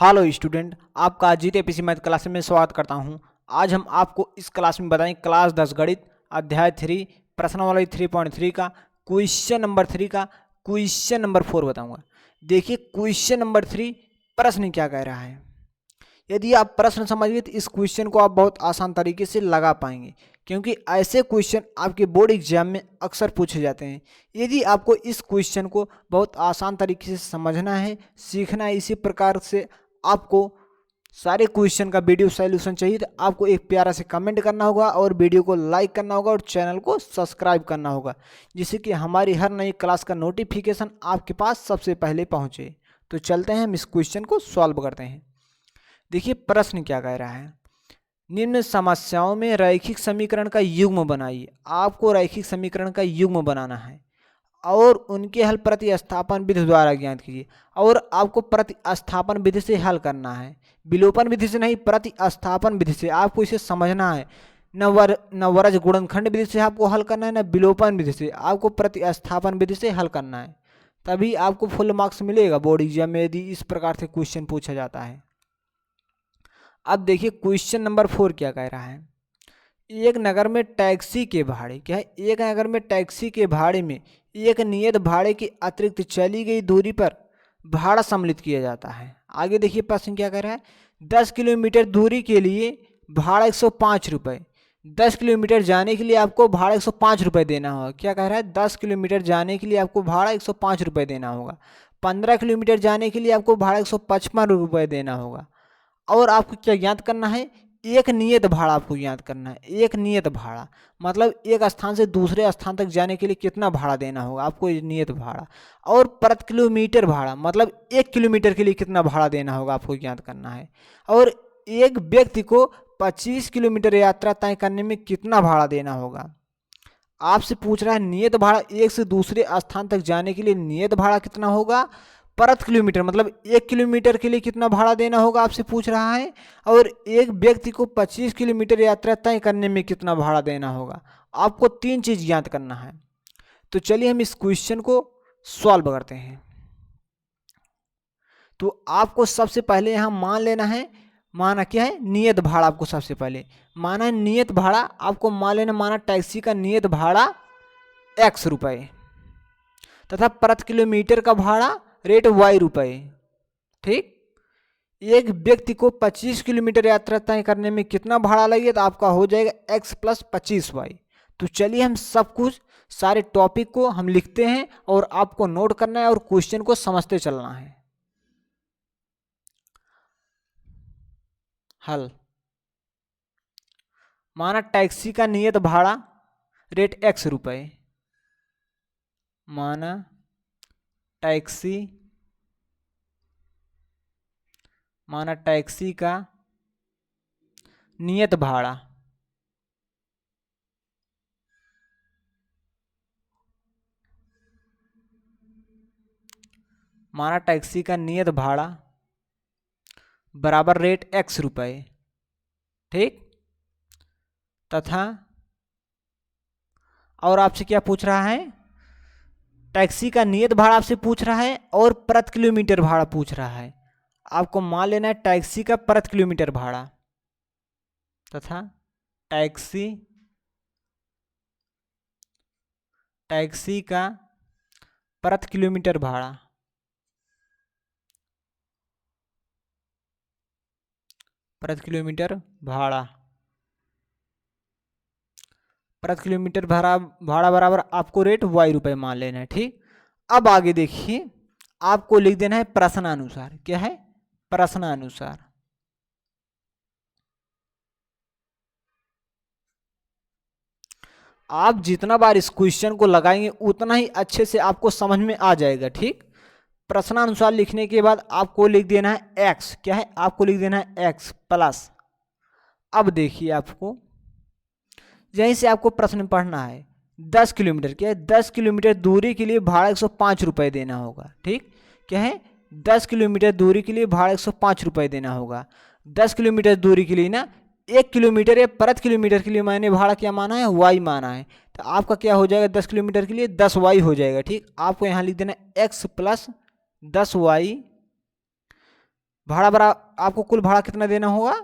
Hello student, आपका जीते PC math class में स्वागत करता हूं। आज हम आपको इस क्लास में बताएं क्लास 10 गणित अध्याय 3 प्रश्नावली 3.3 का क्वेश्चन नंबर 3 का क्वेश्चन नंबर 4 बताऊंगा। देखिए क्वेश्चन नंबर 3 प्रश्न क्या कह रहा है। यदि आप प्रश्न समझिए तो इस क्वेश्चन को आप बहुत आसान तरीके से लगा पाएंगे, क्योंकि ऐसे क्वेश्चन आपके बोर्ड एग्जाम में अक्सर पूछे जाते हैं। यदि आपको इस क्वेश्चन को बहुत आसान तरीके से समझना है, सीखना है, इसी प्रकार से आपको सारे क्वेश्चन का वीडियो सॉल्यूशन चाहिए तो आपको एक प्यारा से कमेंट करना होगा और वीडियो को लाइक करना होगा और चैनल को सब्सक्राइब करना होगा, जिससे कि हमारी हर नई क्लास का नोटिफिकेशन आपके पास सबसे पहले पहुंचे। तो चलते हैं, हम इस क्वेश्चन को सॉल्व करते हैं। देखिए प्रश्न क्या कह रहा है। निम्न समस्याओं में रैखिक समीकरण का युग्म बनाइए। आपको रैखिक समीकरण का युग्म बनाना है और उनके हल प्रतिस्थापन विधि द्वारा ज्ञात कीजिए। और आपको प्रतिस्थापन विधि से हल करना है, विलोपन विधि से नहीं, प्रतिस्थापन विधि से आपको इसे समझना है। न वर्ज गुणनखंड विधि से आपको हल करना है, न विलोपन विधि से, आपको प्रतिस्थापन विधि से हल करना है। तभी आपको फुल मार्क्स मिलेगा बोर्ड एग्जाम में यदि इस प्रकार से क्वेश्चन पूछा जाता है। अब देखिए क्वेश्चन नंबर 4 क्या कह रहा है। एक नगर में टैक्सी के भाड़े क्या है, एक नगर में टैक्सी के भाड़े में एक नियत भाड़े के अतिरिक्त चली गई दूरी पर भाड़ा सम्मिलित किया जाता है। आगे देखिए प्रश्न क्या कह रहा है। 10 किलोमीटर दूरी के लिए भाड़ा 105 रुपये। 10 किलोमीटर जाने के लिए आपको भाड़ा 105 रुपये देना होगा। क्या कह रहा है, 10 किलोमीटर जाने के लिए आपको भाड़ा 105 रुपये देना होगा। 15 किलोमीटर जाने के लिए आपको भाड़ा 155 रुपये देना होगा। और आपको क्या ज्ञात करना है, एक नियत भाड़ा आपको ज्ञात करना है। एक नियत भाड़ा मतलब एक स्थान से दूसरे स्थान तक जाने के लिए कितना भाड़ा देना होगा आपको, नियत भाड़ा। और प्रति किलोमीटर भाड़ा मतलब 1 किलोमीटर के लिए कितना भाड़ा देना होगा आपको ज्ञात करना है। और एक व्यक्ति को 25 किलोमीटर यात्रा तय करने में कितना भाड़ा देना होगा। आपसे पूछ रहा है नियत भाड़ा, एक से दूसरे स्थान तक जाने के लिए नियत भाड़ा कितना होगा, प्रति किलोमीटर मतलब 1 किलोमीटर के लिए कितना भाड़ा देना होगा आपसे पूछ रहा है। और एक व्यक्ति को 25 किलोमीटर यात्रा तय करने में कितना भाड़ा देना होगा। आपको 3 चीज़ ज्ञात करना है। तो चलिए हम इस क्वेश्चन को सॉल्व करते हैं। तो आपको सबसे पहले यहाँ मान लेना है, माना क्या है, नियत भाड़ा। आपको सबसे पहले माना है नियत भाड़ा, आपको मान लेना, माना टैक्सी का नियत भाड़ा x रुपये तथा प्रति किलोमीटर का भाड़ा रेट y रुपये। ठीक, एक व्यक्ति को 25 किलोमीटर यात्रा तय करने में कितना भाड़ा लगेगा, तो आपका हो जाएगा x + 25y। तो चलिए हम सब कुछ सारे टॉपिक को हम लिखते हैं और आपको नोट करना है और क्वेश्चन को समझते चलना है। हल, माना टैक्सी का नियत भाड़ा रेट x रुपये, माना टैक्सी का नियत भाड़ा बराबर रेट x रुपये। ठीक, तथा और आपसे क्या पूछ रहा है, टैक्सी का नियत भाड़ा आपसे पूछ रहा है और प्रति किलोमीटर भाड़ा पूछ रहा है। आपको मान लेना है टैक्सी का प्रति किलोमीटर भाड़ा तथा टैक्सी का प्रति किलोमीटर भाड़ा प्रति किलोमीटर भाड़ा बराबर आपको रेट y रुपये मान लेना है। ठीक, अब आगे देखिए, आपको लिख देना है प्रश्नानुसार। क्या है, प्रश्नानुसार। आप जितना बार इस क्वेश्चन को लगाएंगे उतना ही अच्छे से आपको समझ में आ जाएगा। ठीक, प्रश्नानुसार लिखने के बाद आपको लिख देना है x। क्या है, आपको लिख देना है x प्लस। अब देखिए, आपको यहीं से आपको प्रश्न पढ़ना है। 10 किलोमीटर, क्या है, 10 किलोमीटर दूरी के लिए भाड़ा 105 रुपये देना होगा। ठीक, क्या है, 10 किलोमीटर दूरी के लिए भाड़ा 105 रुपये देना होगा। 10 किलोमीटर दूरी के लिए ना, 1 किलोमीटर या प्रति किलोमीटर के लिए मैंने भाड़ा क्या माना है, y माना है। तो आपका क्या हो जाएगा, 10 किलोमीटर के लिए 10y हो जाएगा। ठीक, आपको यहाँ लिख देना x + 10y भाड़ा बरा आपको कुल भाड़ा कितना देना होगा,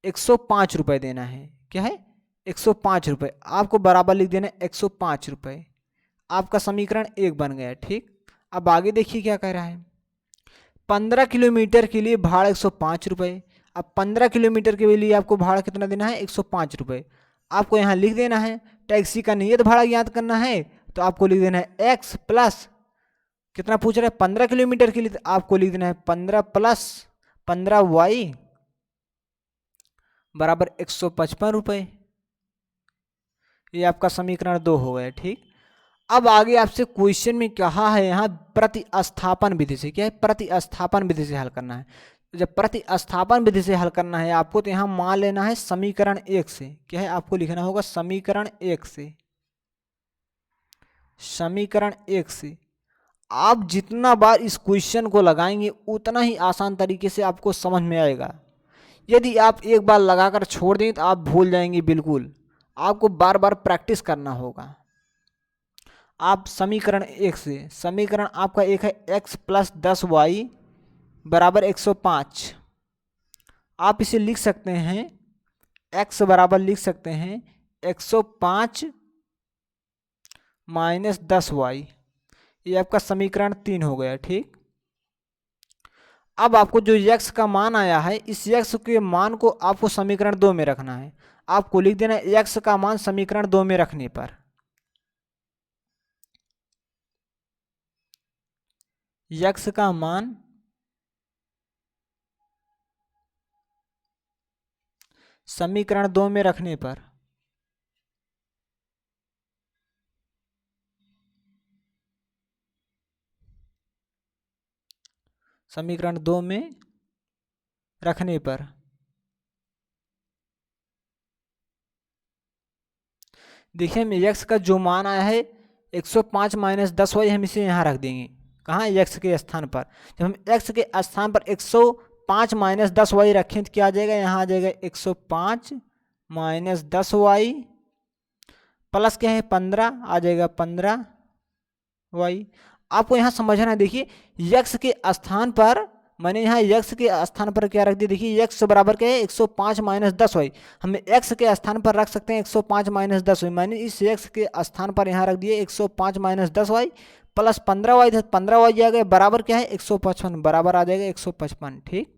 105 रुपये देना है। क्या है, 105 रुपये। आपको बराबर लिख देना है 105 रुपये। आपका समीकरण 1 बन गया। ठीक, अब आगे देखिए क्या कह रहा है। 15 किलोमीटर के लिए भाड़ा 105 रुपये। अब 15 किलोमीटर के लिए आपको भाड़ा कितना देना है, 105 रुपये। आपको यहाँ लिख देना है, टैक्सी का नियत भाड़ा ज्ञात करना है तो आपको लिख देना है एक्स प्लस कितना पूछ रहा है, 15 किलोमीटर के लिए, तो आपको लिख देना है 15 प्लस 15y बराबर 155 रुपये। ये आपका समीकरण 2 हो गया। ठीक, अब आगे आपसे क्वेश्चन में कहा है यहाँ प्रतिस्थापन विधि से, क्या है, प्रतिस्थापन विधि से हल करना है। जब प्रतिस्थापन विधि से हल करना है आपको, तो यहाँ मान लेना है समीकरण 1 से। क्या है, आपको लिखना होगा समीकरण 1 से। समीकरण 1 से आप जितना बार इस क्वेश्चन को लगाएंगे उतना ही आसान तरीके से आपको समझ में आएगा। यदि आप एक बार लगाकर छोड़ दें तो आप भूल जाएंगे बिल्कुल। आपको बार बार प्रैक्टिस करना होगा। आप समीकरण 1 से, समीकरण आपका एक है x प्लस 10y बराबर 105। आप इसे लिख सकते हैं, x बराबर लिख सकते हैं 105 माइनस 10y। ये आपका समीकरण 3 हो गया। ठीक, अब आपको जो x का मान आया है, इस x के मान को आपको समीकरण 2 में रखना है। आपको लिख देना है x का मान समीकरण 2 में रखने पर x का मान समीकरण 2 में रखने पर समीकरण 2 में रखने पर देखिए, हम x का जो मान आया है 105 माइनस 10y, हम इसे यहाँ रख देंगे। कहाँ, x के स्थान पर। जब हम x के स्थान पर 105 माइनस 10y रखें तो क्या आ जाएगा, यहाँ आ जाएगा 105 माइनस 10y प्लस क्या है 15 आ जाएगा 15y। आपको यहाँ समझना है। देखिए, x के स्थान पर मैंने यहाँ x के स्थान पर क्या रख दिया, देखिए x बराबर क्या है 105 माइनस 10y। हम x के स्थान पर रख सकते हैं 105 माइनस 10y। मैंने इस x के स्थान पर यहाँ रख दिए 105 माइनस 10y प्लस 15y था, 15y आ गया बराबर क्या है 155, बराबर आ जाएगा 155। ठीक,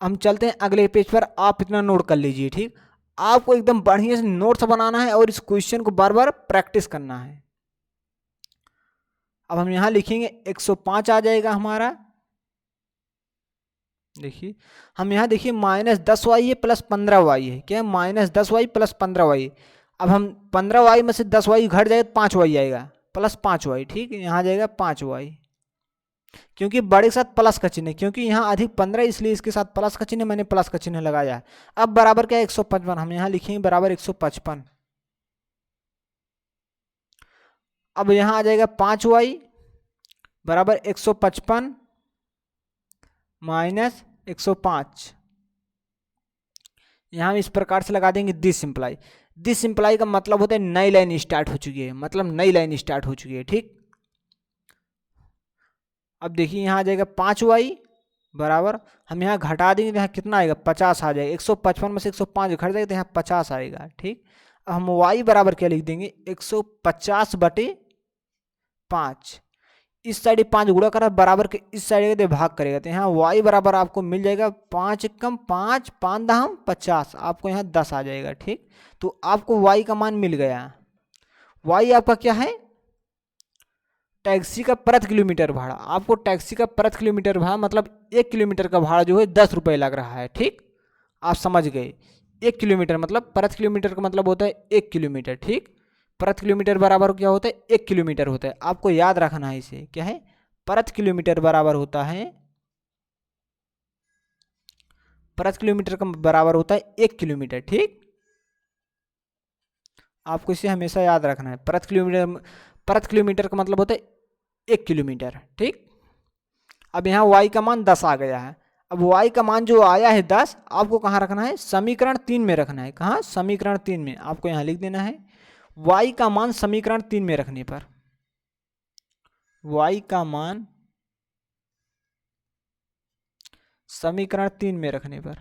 हम चलते हैं अगले पेज पर। आप इतना नोट कर लीजिए। ठीक, आपको एकदम बढ़िया से नोट्स बनाना है और इस क्वेश्चन को बार बार प्रैक्टिस करना है। अब हम यहां लिखेंगे 105 आ जाएगा हमारा। देखिए, हम यहाँ देखिए माइनस 10y है प्लस 15y है। क्या है, माइनस 10y प्लस 15y। अब हम 15y में से 10y घट जाएगा तो 5y आएगा, प्लस 5y। ठीक है, यहाँ जाएगा 5y, क्योंकि बड़े के साथ प्लस का चिन्ह, क्योंकि यहाँ अधिक 15 इसलिए इसके साथ प्लस का चिन्ह, मैंने प्लस का चिन्ह लगाया है। अब बराबर क्या है 155, हम यहाँ लिखेंगे बराबर 155। अब यहाँ आ जाएगा 5y बराबर 155 माइनस 105। यहाँ हम इस प्रकार से लगा देंगे दिस सिंप्लाई। दिस सिंप्लाई का मतलब होता है नई लाइन स्टार्ट हो चुकी है, मतलब नई लाइन स्टार्ट हो चुकी है। ठीक, अब देखिए यहाँ आ जाएगा 5y बराबर, हम यहाँ घटा देंगे तो यहाँ कितना आएगा 50 आ जाएगा। 155 में से 105 घट जाएगा तो यहाँ 50 आएगा। ठीक, अब हम y बराबर क्या लिख देंगे 150/5। इस साइड 5 गुणा करा बराबर के इस साइड भाग करेगा तो यहाँ y बराबर आपको मिल जाएगा 5 कम 5 5 दहम 50, आपको यहाँ 10 आ जाएगा। ठीक, तो आपको y का मान मिल गया। y आपका क्या है, टैक्सी का प्रति किलोमीटर भाड़ा। आपको टैक्सी का प्रति किलोमीटर भाड़ा मतलब 1 किलोमीटर का भाड़ा जो है 10 रुपये लग रहा है। ठीक, आप समझ गए। 1 किलोमीटर मतलब प्रति किलोमीटर का मतलब होता है 1 किलोमीटर। ठीक, प्रति किलोमीटर बराबर क्या होता है 1 किलोमीटर होता है। आपको याद रखना है इसे, क्या है, प्रति किलोमीटर बराबर होता है, प्रति किलोमीटर का बराबर होता है 1 किलोमीटर। ठीक, आपको इसे हमेशा याद रखना है। प्रति किलोमीटर का मतलब होता है 1 किलोमीटर। ठीक, अब यहाँ y का मान 10 आ गया है। अब y का मान जो आया है 10, आपको कहाँ रखना है, समीकरण 3 में रखना है। कहाँ, समीकरण 3 में। आपको यहाँ लिख देना है y का मान समीकरण 3 में रखने पर y का मान समीकरण 3 में रखने पर।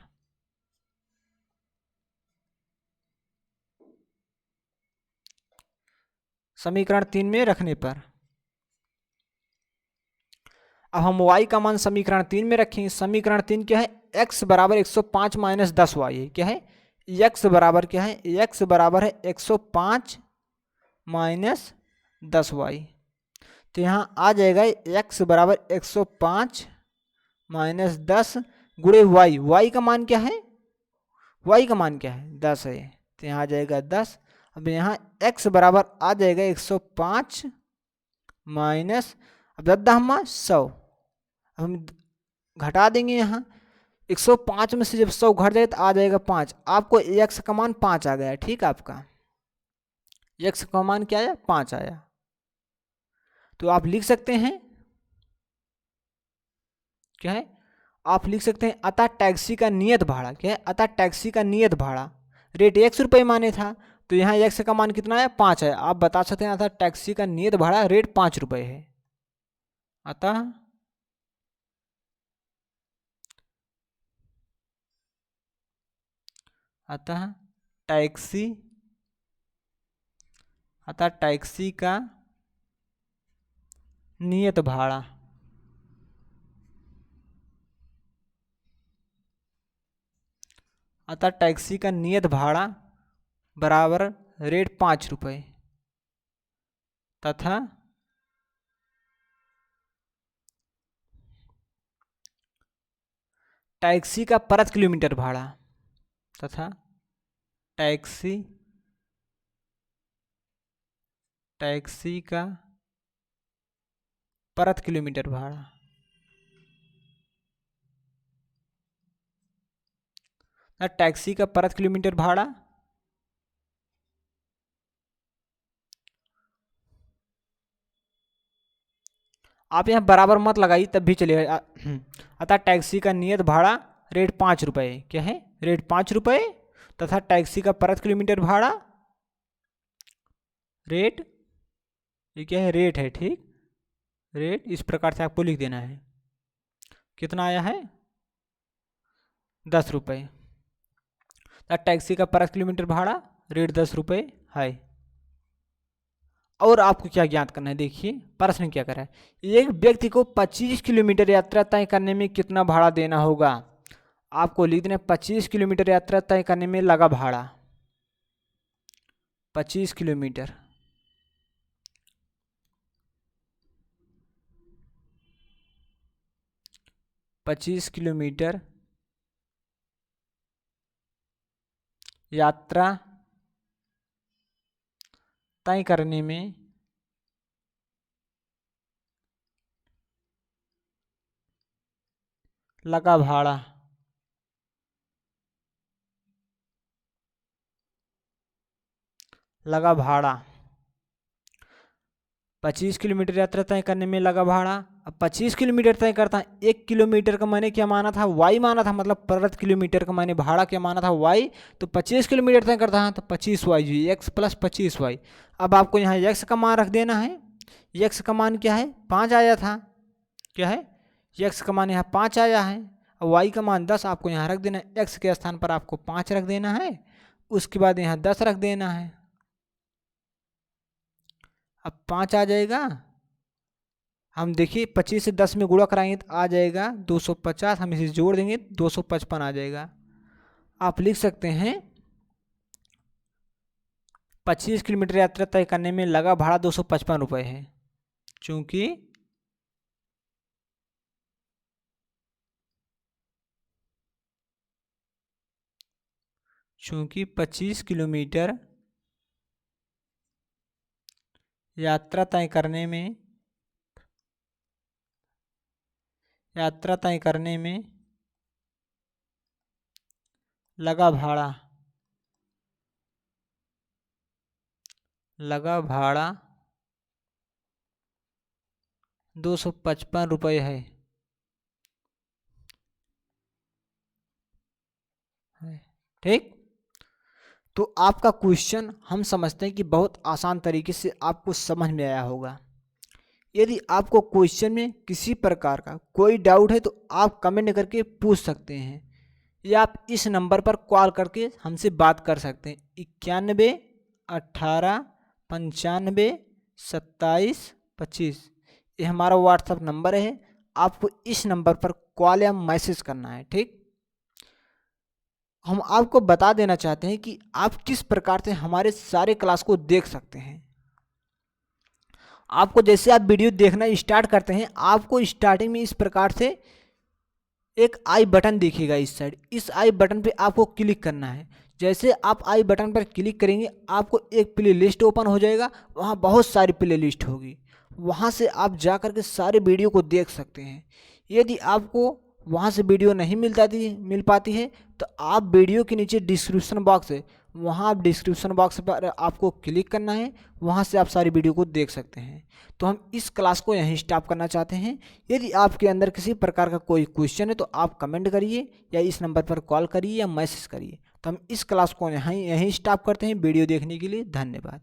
समीकरण 3 में रखने पर अब हम y का मान समीकरण 3 में रखेंगे। समीकरण 3 क्या है? x बराबर 105 माइनस 10y है। क्या है? x बराबर क्या है? x बराबर है 105 माइनस 10y। तो यहाँ आ जाएगा x बराबर 105 माइनस 10 गुणे y का मान क्या है? y का मान क्या है? 10 है। तो यहाँ आ जाएगा 10। अब यहाँ x बराबर आ जाएगा 105 माइनस, अब 10 हम 100, हम घटा देंगे। यहाँ 105 में से जब 100 घट जाए तो आ जाएगा 5। आपको x का मान 5 आ गया। ठीक है, आपका x का मान क्या आया? 5 आया। तो आप लिख सकते हैं क्या है? आप लिख सकते हैं अतः टैक्सी का नियत भाड़ा क्या है? अतः टैक्सी का नियत भाड़ा रेट 100 रुपये माने था, तो यहाँ x का मान कितना है? 5 है। आप बता सकते हैं अतः टैक्सी का नियत भाड़ा रेट 5 रुपये है। अतः टैक्सी का नियत भाड़ा टैक्सी का नियत भाड़ा बराबर रेट 5 रुपये तथा टैक्सी का प्रति किलोमीटर भाड़ा तथा टैक्सी का प्रति किलोमीटर भाड़ा टैक्सी का प्रति किलोमीटर भाड़ा आप यहाँ बराबर मत लगाइए तब भी चलेगा। अतः टैक्सी का नियत भाड़ा रेट 5 रुपये क्या है? रेट 5 रुपये तथा टैक्सी का प्रति किलोमीटर भाड़ा रेट, ये क्या है? रेट है। ठीक, रेट इस प्रकार से आपको लिख देना है। कितना आया है? 10 रुपये। टैक्सी का प्रति किलोमीटर भाड़ा रेट 10 रुपये है। और आपको क्या ज्ञात करना है? देखिए प्रश्न क्या करा है। एक व्यक्ति को 25 किलोमीटर यात्रा तय करने में कितना भाड़ा देना होगा? आपको लिख देना 25 किलोमीटर यात्रा तय करने में लगा भाड़ा। 25 किलोमीटर यात्रा तय करने में लगा भाड़ा। लगा भाड़ा 25 किलोमीटर यात्रा तय करने में लगा भाड़ा। अब 25 किलोमीटर तय करता है, 1 किलोमीटर का मैंने क्या माना था? y माना था, मतलब प्रति किलोमीटर का मैंने भाड़ा क्या माना था? y। तो 25 किलोमीटर तय करता है तो 25y जी, x प्लस 25y। अब आपको यहाँ x का मान रख देना है। x का मान क्या है? 5 आया था। क्या है? x का मान यहाँ 5 आया है। और y का मान 10 आपको यहाँ रख देना है। x के स्थान पर आपको 5 रख देना है, उसके बाद यहाँ 10 रख देना है। अब 5 आ जाएगा। हम देखिए 25 से 10 में गुणा कराएंगे तो आ जाएगा 250। हम इसे जोड़ देंगे 255 आ जाएगा। आप लिख सकते हैं 25 किलोमीटर यात्रा तय करने में लगा भाड़ा 255 रुपये है। चूंकि 25 किलोमीटर यात्रा तय करने में लगा भाड़ा 255 रुपये है। ठीक, तो आपका क्वेश्चन हम समझते हैं कि बहुत आसान तरीके से आपको समझ में आया होगा यदि आपको क्वेश्चन में किसी प्रकार का कोई डाउट है तो आप कमेंट करके पूछ सकते हैं, या आप इस नंबर पर कॉल करके हमसे बात कर सकते हैं। 91 18 95 27 25, ये हमारा व्हाट्सअप नंबर है। आपको इस नंबर पर कॉल या मैसेज करना है। ठीक, हम आपको बता देना चाहते हैं कि आप किस प्रकार से हमारे सारे क्लास को देख सकते हैं। आपको जैसे आप वीडियो देखना स्टार्ट करते हैं, आपको स्टार्टिंग में इस प्रकार से एक आई बटन दिखेगा इस साइड। इस आई बटन पे आपको क्लिक करना है। जैसे आप आई बटन पर क्लिक करेंगे, आपको एक प्ले लिस्ट ओपन हो जाएगा। वहाँ बहुत सारी प्ले लिस्ट होगी, वहाँ से आप जा कर के सारे वीडियो को देख सकते हैं। यदि आपको वहाँ से वीडियो नहीं मिल पाती है तो आप वीडियो के नीचे डिस्क्रिप्शन बॉक्स है, वहाँ आप डिस्क्रिप्शन बॉक्स पर आपको क्लिक करना है, वहाँ से आप सारी वीडियो को देख सकते हैं। तो हम इस क्लास को यहीं स्टॉप करना चाहते हैं। यदि आपके अंदर किसी प्रकार का कोई क्वेश्चन है तो आप कमेंट करिए या इस नंबर पर कॉल करिए या मैसेज करिए। तो हम इस क्लास को यहीं स्टॉप करते हैं। वीडियो देखने के लिए धन्यवाद।